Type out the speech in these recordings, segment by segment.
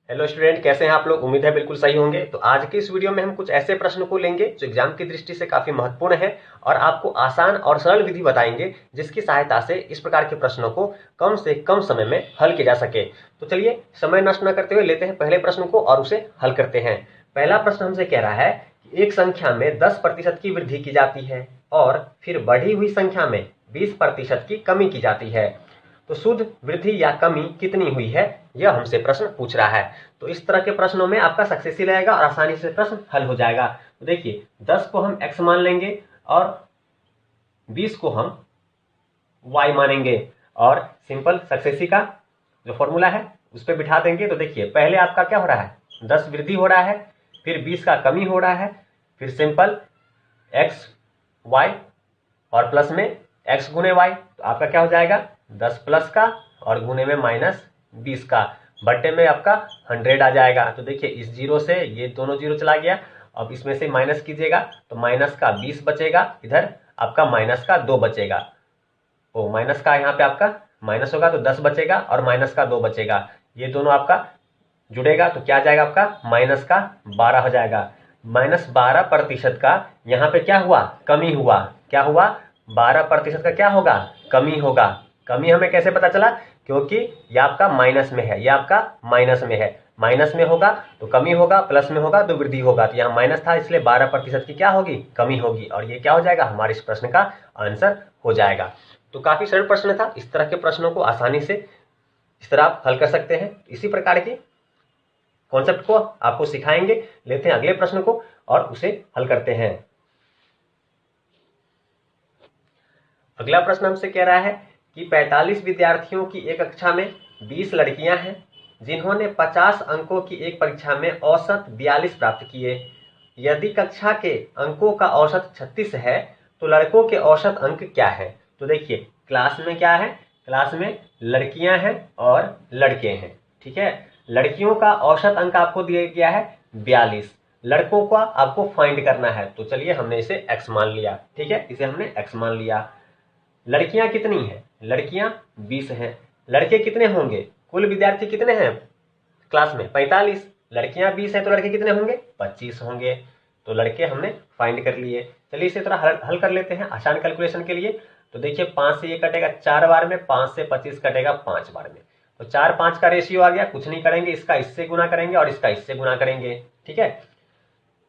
Hello student, कैसे हैं आप लोग। उम्मीद है बिल्कुल सही होंगे। तो आज के इस वीडियो में हम कुछ ऐसे प्रश्न को लेंगे जो एग्जाम की दृष्टि से काफी महत्वपूर्ण है और आपको आसान और सरल विधि बताएंगे जिसकी सहायता से इस प्रकार के प्रश्नों को कम से कम समय में हल किया जा सके। तो चलिए समय नष्ट न करते हुए लेते हैं पहले प्रश्न को और उसे हल करते हैं। पहला प्रश्न हमसे कह रहा है कि एक संख्या में 10% की वृद्धि की जाती है और फिर बढ़ी हुई संख्या में 20% की कमी की जाती है, तो शुद्ध वृद्धि या कमी कितनी हुई है, यह हमसे प्रश्न पूछ रहा है। तो इस तरह के प्रश्नों में आपका सक्सेस ही रहेगा और आसानी से प्रश्न हल हो जाएगा। तो देखिए 10 को हम x मान लेंगे और 20 को हम y मानेंगे और सिंपल सक्सेसी का जो फॉर्मूला है उस पर बिठा देंगे। तो देखिए पहले आपका क्या हो रहा है, 10 वृद्धि हो रहा है, फिर 20 का कमी हो रहा है, फिर सिंपल x y और प्लस में x गुने y, तो आपका क्या हो जाएगा 10 प्लस का और गुने में -20 का, बट्टे में आपका 100 आ जाएगा। तो देखिए इस जीरो से ये दोनों जीरो चला गया, अब इसमें से माइनस कीजिएगा तो माइनस का 20 बचेगा, इधर आपका माइनस का 2 बचेगा। ओ माइनस का यहाँ पे आपका माइनस होगा तो 10 बचेगा और माइनस का 2 बचेगा, ये दोनों आपका जुड़ेगा तो क्या जाएगा आपका माइनस का 12 हो जाएगा। -12% का यहाँ पे क्या हुआ, कमी हुआ। क्या हुआ, 12% का क्या होगा, कमी होगा। कमी हमें कैसे पता चला, क्योंकि ये आपका माइनस में है, ये आपका माइनस में है, माइनस में होगा तो कमी होगा, प्लस में होगा तो वृद्धि होगा। तो यहाँ माइनस था इसलिए 12% की क्या होगी, कमी होगी, और ये क्या हो जाएगा, हमारे इस प्रश्न का आंसर हो जाएगा। तो काफी सरल प्रश्न था। इस तरह के प्रश्नों को आसानी से इस तरह आप हल कर सकते हैं। इसी प्रकार की कॉन्सेप्ट को आपको सिखाएंगे। लेते हैं अगले प्रश्न को और उसे हल करते हैं। अगला प्रश्न हमसे कह रहा है कि 45 विद्यार्थियों की एक कक्षा में 20 लड़कियां हैं जिन्होंने 50 अंकों की एक परीक्षा में औसत 42 प्राप्त किए। यदि कक्षा के अंकों का औसत 36 है तो लड़कों के औसत अंक क्या है। तो देखिए क्लास में क्या है, क्लास में लड़कियां हैं और लड़के हैं, ठीक है। लड़कियों का औसत अंक आपको दिया गया है 42, लड़कों का आपको फाइंड करना है। तो चलिए हमने इसे x मान लिया, ठीक है, इसे हमने x मान लिया। लड़कियां कितनी हैं, लड़कियां 20 हैं। लड़के कितने होंगे, कुल विद्यार्थी कितने हैं क्लास में 45, लड़कियां 20 हैं तो लड़के कितने होंगे 25 होंगे। तो लड़के हमने फाइंड कर लिए। चलिए इसे थोड़ा हल कर लेते हैं आसान कैलकुलेशन के लिए। तो देखिए 5 से ये कटेगा 4 बार में, 5 से 25 कटेगा 5 बार में, तो 4-5 का रेशियो आ गया। कुछ नहीं करेंगे, इसका इससे गुना करेंगे और इसका इससे गुना करेंगे, ठीक है।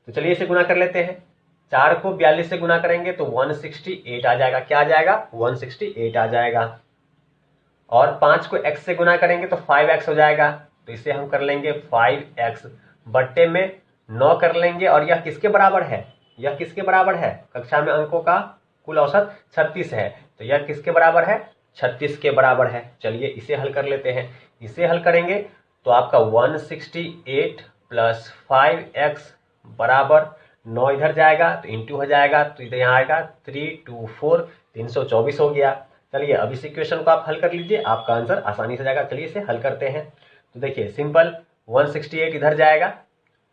तो चलिए इसे गुना कर लेते हैं। 4 को 42 से गुना करेंगे तो 168 आ जाएगा। क्या आ जाएगा, 168 आ जाएगा। और 5 को x से गुना करेंगे तो 5x हो जाएगा। तो इसे हम कर लेंगे 5x बट्टे में 9 कर लेंगे। और यह किसके बराबर है, यह किसके बराबर है, कक्षा में अंकों का कुल औसत 36 है, तो यह किसके बराबर है, 36 के बराबर है। चलिए इसे हल कर लेते हैं। इसे हल करेंगे तो आपका 168 प्लस 5x बराबर 9 इधर जाएगा तो इंटू हो जाएगा, तो इधर यहाँ आएगा 324, 324 हो गया। चलिए अब इस इक्वेशन को आप हल कर लीजिए, आपका आंसर आसानी से जाएगा। चलिए इसे हल करते हैं। तो देखिए सिंपल 168 इधर जाएगा,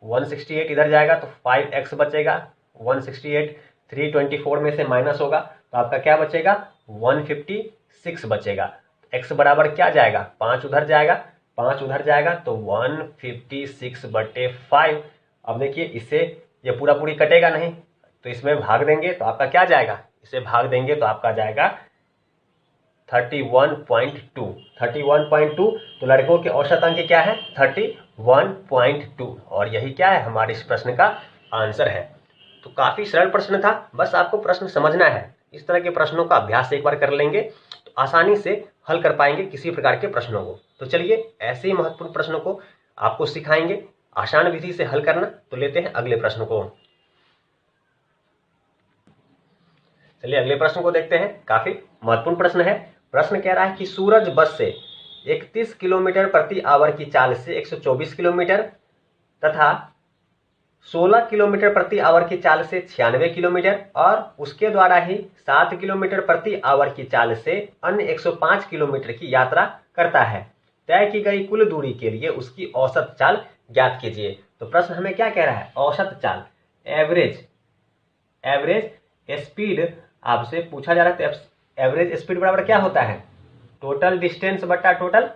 168 इधर जाएगा तो 5x बचेगा। 168 324 में से माइनस होगा तो आपका क्या बचेगा, 156 बचेगा। x बराबर क्या जाएगा, 5 उधर जाएगा, 5 उधर जाएगा तो 156/5। अब देखिए इससे ये पूरा पूरी कटेगा नहीं तो इसमें भाग देंगे तो आपका क्या जाएगा, इसे भाग देंगे तो आपका जाएगा 31.2। 31.2 तो लड़कों के औसत अंक क्या है 31.2, और यही क्या है हमारे इस प्रश्न का आंसर है। तो काफी सरल प्रश्न था, बस आपको प्रश्न समझना है। इस तरह के प्रश्नों का अभ्यास एक बार कर लेंगे तो आसानी से हल कर पाएंगे किसी प्रकार के प्रश्नों को। तो चलिए ऐसे ही महत्वपूर्ण प्रश्नों को आपको सिखाएंगे आसान विधि से हल करना। तो लेते हैं अगले प्रश्न को। चलिए अगले प्रश्न को देखते हैं, काफी महत्वपूर्ण प्रश्न है। प्रश्न कह रहा है कि सूरज बस से 31 किलोमीटर प्रति आवर की चाल से 124 किलोमीटर तथा 16 किलोमीटर प्रति आवर की चाल से 96 किलोमीटर और उसके द्वारा ही 7 किलोमीटर प्रति आवर की चाल से अन्य 105 किलोमीटर की यात्रा करता है। तय की गई कुल दूरी के लिए उसकी औसत चाल ज्ञात कीजिए। तो प्रश्न हमें क्या कह रहा है, औसत चाल, एवरेज स्पीड आपसे पूछा जा रहा है। तो एवरेज स्पीड बराबर क्या होता है, टोटल डिस्टेंस बटा टोटल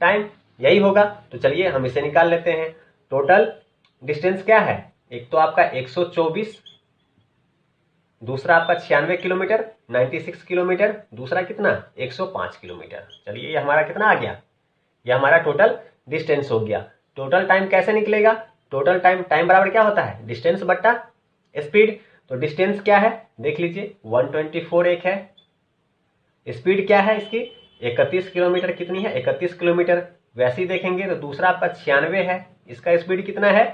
टाइम। यही होगा। तो चलिए हम इसे निकाल लेते हैं। टोटल डिस्टेंस क्या है, एक तो आपका 124, दूसरा आपका 96 किलोमीटर 96 किलोमीटर, दूसरा कितना 105 किलोमीटर। चलिए ये हमारा कितना आ गया, ये हमारा टोटल डिस्टेंस हो गया। टोटल टाइम कैसे निकलेगा, टोटल टाइम बराबर क्या होता है, डिस्टेंस बट्टा स्पीड। तो डिस्टेंस क्या है देख लीजिए, 124 एक है, स्पीड क्या है इसकी 31 किलोमीटर, कितनी है 31 किलोमीटर। वैसे ही देखेंगे तो दूसरा आपका 96 है, इसका स्पीड कितना है,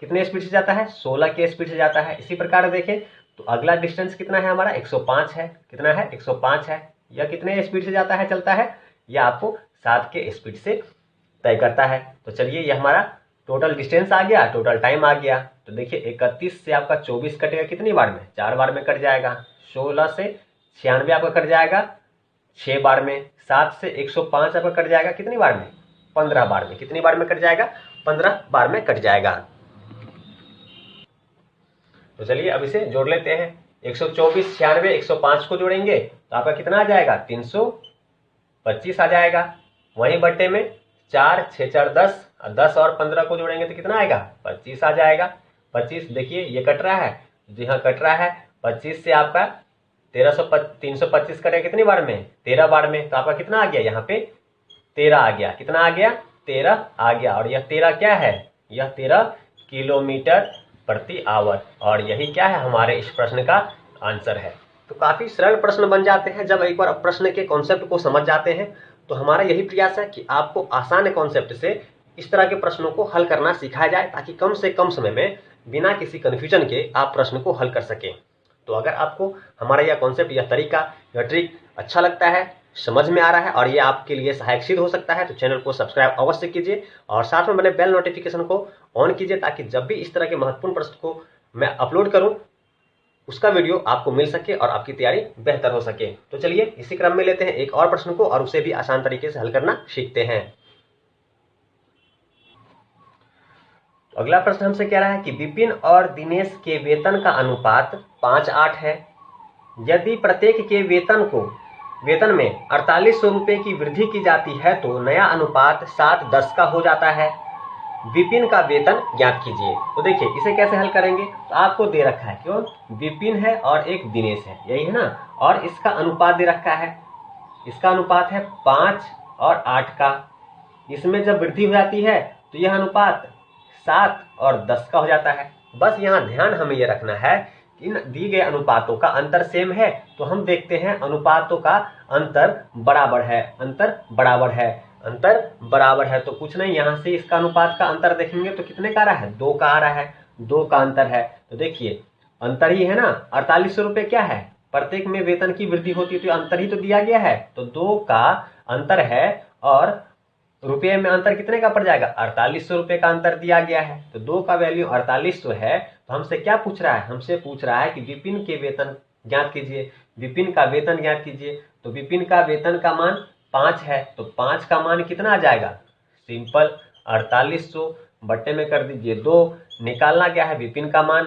कितने स्पीड से जाता है 16 के स्पीड से जाता है। इसी प्रकार देखें तो अगला डिस्टेंस कितना है हमारा 105 है, कितना है 105 है। यह कितने स्पीड से जाता है चलता है, यह आपको 7 के स्पीड से तय करता है। तो चलिए ये हमारा टोटल डिस्टेंस आ गया, टोटल टाइम आ गया। तो देखिए 31 से आपका 24 कटेगा कितनी बार में, 4 बार में कट जाएगा। 16 से 96 आपका कट जाएगा 6 बार में। 7 से 105 आपका कट जाएगा कितनी बार में, 15 बार में। कितनी बार में कट जाएगा, 15 बार में कट जाएगा। तो चलिए अब इसे जोड़ लेते हैं। 124, 96, 105 को जोड़ेंगे तो आपका कितना आ जाएगा 325 आ जाएगा। वहीं बट्टे में 4, 6, 4, 10, 10 और 15 को जोड़ेंगे तो कितना आएगा 25 आ जाएगा। 25 देखिए ये कट रहा है, जी हाँ कट रहा है। 25 से आपका 325 कटेगा कितनी बार में, 13 बार में। तो आपका कितना आ गया यहाँ पे 13 आ गया, कितना आ गया 13 आ गया। और यह 13 क्या है, यह 13 किलोमीटर प्रति आवर। और यही क्या है हमारे इस प्रश्न का आंसर है। तो काफी सरल प्रश्न बन जाते हैं जब एक बार प्रश्न के कॉन्सेप्ट को समझ जाते हैं। तो हमारा यही प्रयास है कि आपको आसान कॉन्सेप्ट से इस तरह के प्रश्नों को हल करना सिखाया जाए, ताकि कम से कम समय में बिना किसी कन्फ्यूजन के आप प्रश्न को हल कर सकें। तो अगर आपको हमारा यह कॉन्सेप्ट, यह तरीका, यह ट्रिक अच्छा लगता है, समझ में आ रहा है और ये आपके लिए सहायक सिद्ध हो सकता है, तो चैनल को सब्सक्राइब अवश्य कीजिए और साथ में बने बेल नोटिफिकेशन को ऑन कीजिए, ताकि जब भी इस तरह के महत्वपूर्ण प्रश्न को मैं अपलोड करूं उसका वीडियो आपको मिल सके और आपकी तैयारी बेहतर हो सके। तो चलिए इसी क्रम में लेते हैं एक और प्रश्न को और उसे भी आसान तरीके से हल करना सीखते हैं। तो अगला प्रश्न हमसे कह रहा है कि विपिन और दिनेश के वेतन का अनुपात 5:8 है। यदि प्रत्येक के वेतन में 4800 रुपये की वृद्धि की जाती है तो नया अनुपात 7:10 का हो जाता है। विपिन का वेतन ज्ञात कीजिए। तो देखिए इसे कैसे हल करेंगे, तो आपको दे रखा है क्यों, विपिन है और एक दिनेश है, यही है ना, और इसका अनुपात दे रखा है, इसका अनुपात है 5 और 8 का। इसमें जब वृद्धि हो जाती है तो यह अनुपात 7 और 10 का हो जाता है। बस यहाँ ध्यान हमें यह रखना है कि इन दी गए अनुपातों का अंतर सेम है, तो हम देखते हैं अनुपातों का अंतर बराबर है, अंतर बराबर है, अंतर बराबर है। तो कुछ नहीं, यहाँ से इसका अनुपात का अंतर देखेंगे तो कितने का आ रहा है, 2 का आ रहा है, 2 का अंतर है। तो देखिए अंतर ही है ना, 4800 रुपये क्या है, प्रत्येक में वेतन की वृद्धि होती है तो अंतर ही तो दिया गया है, तो 2 का अंतर है और रुपये में अंतर कितने का पड़ जाएगा, 4800 रुपये का अंतर दिया गया है। तो 2 का वैल्यू 4800 है। तो हमसे क्या पूछ रहा है, हमसे पूछ रहा है कि विपिन के वेतन ज्ञात कीजिए, विपिन का वेतन ज्ञात कीजिए। तो विपिन का वेतन का मान 5 है, तो 5 का मान कितना आ जाएगा, सिंपल 4800 बट्टे में कर दीजिए 2। निकालना क्या है विपिन का मान,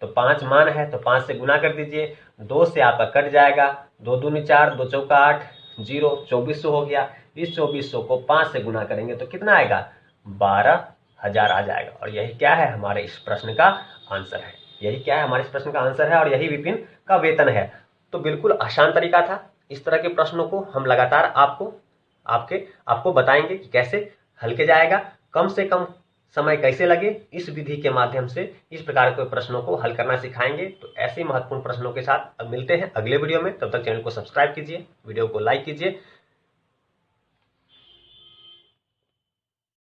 तो 5 मान है तो 5 से गुना कर दीजिए, 2 से आपका कट जाएगा, 2 दूनी 4, 2 चौका 8, 0, 2400 हो गया। इस 2400 को 5 से गुना करेंगे तो कितना आएगा, 12,000 आ जाएगा। और यही क्या है हमारे इस प्रश्न का आंसर है, यही क्या है हमारे इस प्रश्न का आंसर है और यही विपिन का वेतन है। तो बिल्कुल आसान तरीका था। इस तरह के प्रश्नों को हम लगातार आपको बताएंगे कि कैसे हल किया जाएगा, कम से कम समय कैसे लगे, इस विधि के माध्यम से इस प्रकार के प्रश्नों को हल करना सिखाएंगे। तो ऐसे महत्वपूर्ण प्रश्नों के साथ अब मिलते हैं अगले वीडियो में। तब तक चैनल को सब्सक्राइब कीजिए, वीडियो को लाइक कीजिए।